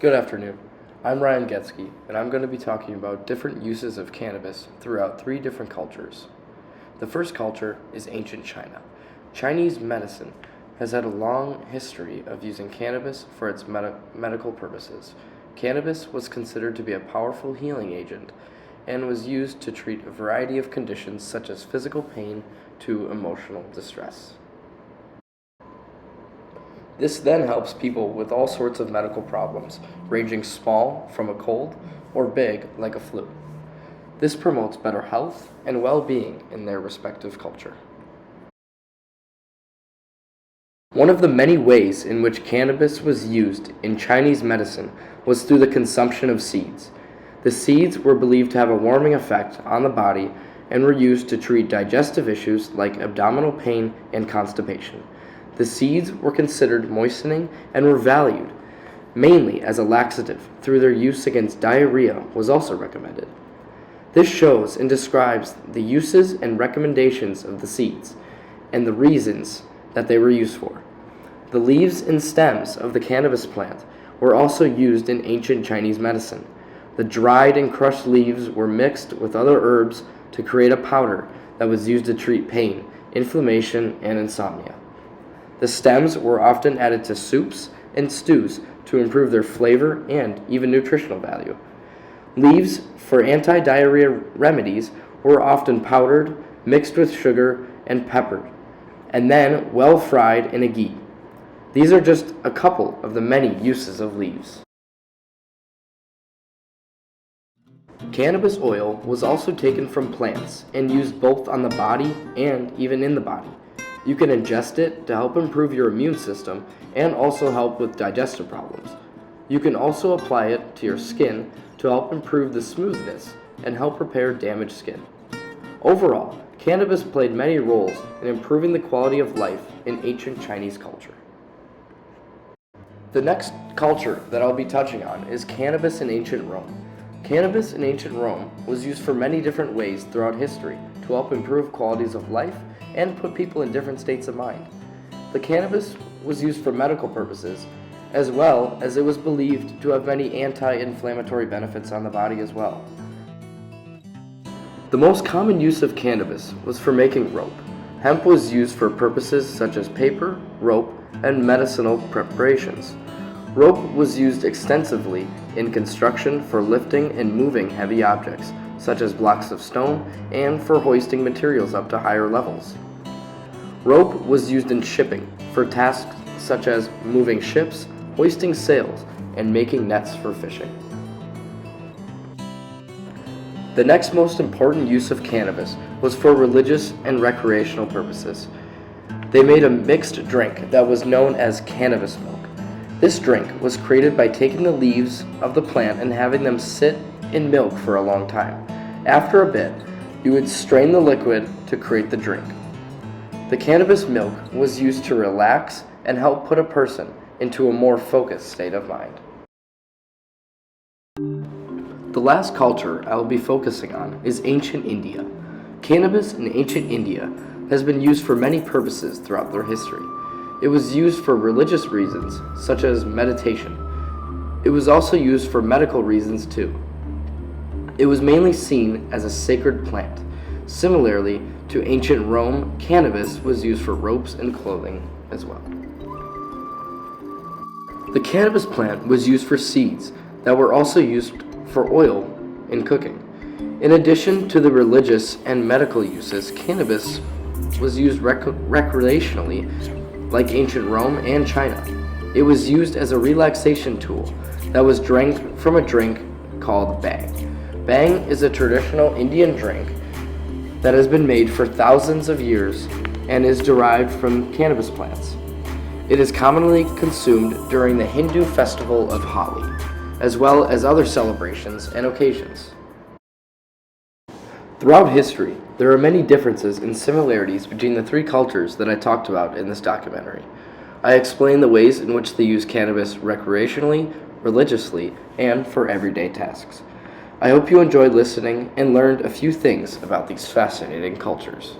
Good afternoon. I'm Ryan Getsky, and I'm going to be talking about different uses of cannabis throughout 3 different cultures. The first culture is ancient China. Chinese medicine has had a long history of using cannabis for its medical purposes. Cannabis was considered to be a powerful healing agent and was used to treat a variety of conditions such as physical pain to emotional distress. This then helps people with all sorts of medical problems, ranging small from a cold or big like a flu. This promotes better health and well-being in their respective culture. One of the many ways in which cannabis was used in Chinese medicine was through the consumption of seeds. The seeds were believed to have a warming effect on the body and were used to treat digestive issues like abdominal pain and constipation. The seeds were considered moistening and were valued mainly as a laxative, through their use against diarrhea was also recommended. This shows and describes the uses and recommendations of the seeds and the reasons that they were used for. The leaves and stems of the cannabis plant were also used in ancient Chinese medicine. The dried and crushed leaves were mixed with other herbs to create a powder that was used to treat pain, inflammation, and insomnia. The stems were often added to soups and stews to improve their flavor and even nutritional value. Leaves for anti-diarrhea remedies were often powdered, mixed with sugar, and peppered, and then well fried in a ghee. These are just a couple of the many uses of leaves. Cannabis oil was also taken from plants and used both on the body and even in the body. You can ingest it to help improve your immune system and also help with digestive problems. You can also apply it to your skin to help improve the smoothness and help repair damaged skin. Overall, cannabis played many roles in improving the quality of life in ancient Chinese culture. The next culture that I'll be touching on is cannabis in ancient Rome. Cannabis in ancient Rome was used for many different ways throughout history to help improve qualities of life and put people in different states of mind. The cannabis was used for medical purposes, as well as it was believed to have many anti-inflammatory benefits on the body as well. The most common use of cannabis was for making rope. Hemp was used for purposes such as paper, rope, and medicinal preparations. Rope was used extensively in construction for lifting and moving heavy objects, such as blocks of stone, and for hoisting materials up to higher levels. Rope was used in shipping for tasks such as moving ships, hoisting sails, and making nets for fishing. The next most important use of cannabis was for religious and recreational purposes. They made a mixed drink that was known as cannabis milk. This drink was created by taking the leaves of the plant and having them sit in milk for a long time. After a bit, you would strain the liquid to create the drink. The cannabis milk was used to relax and help put a person into a more focused state of mind. The last culture I will be focusing on is ancient India. Cannabis in ancient India has been used for many purposes throughout their history. It was used for religious reasons, such as meditation. It was also used for medical reasons too. It was mainly seen as a sacred plant. Similarly to ancient Rome, cannabis was used for ropes and clothing as well. The cannabis plant was used for seeds that were also used for oil in cooking. In addition to the religious and medical uses, cannabis was used recreationally like ancient Rome and China. It was used as a relaxation tool that was drank from a drink called bang. Bang is a traditional Indian drink that has been made for thousands of years and is derived from cannabis plants. It is commonly consumed during the Hindu festival of Holi, as well as other celebrations and occasions. Throughout history, there are many differences and similarities between the 3 cultures that I talked about in this documentary. I explain the ways in which they use cannabis recreationally, religiously, and for everyday tasks. I hope you enjoyed listening and learned a few things about these fascinating cultures.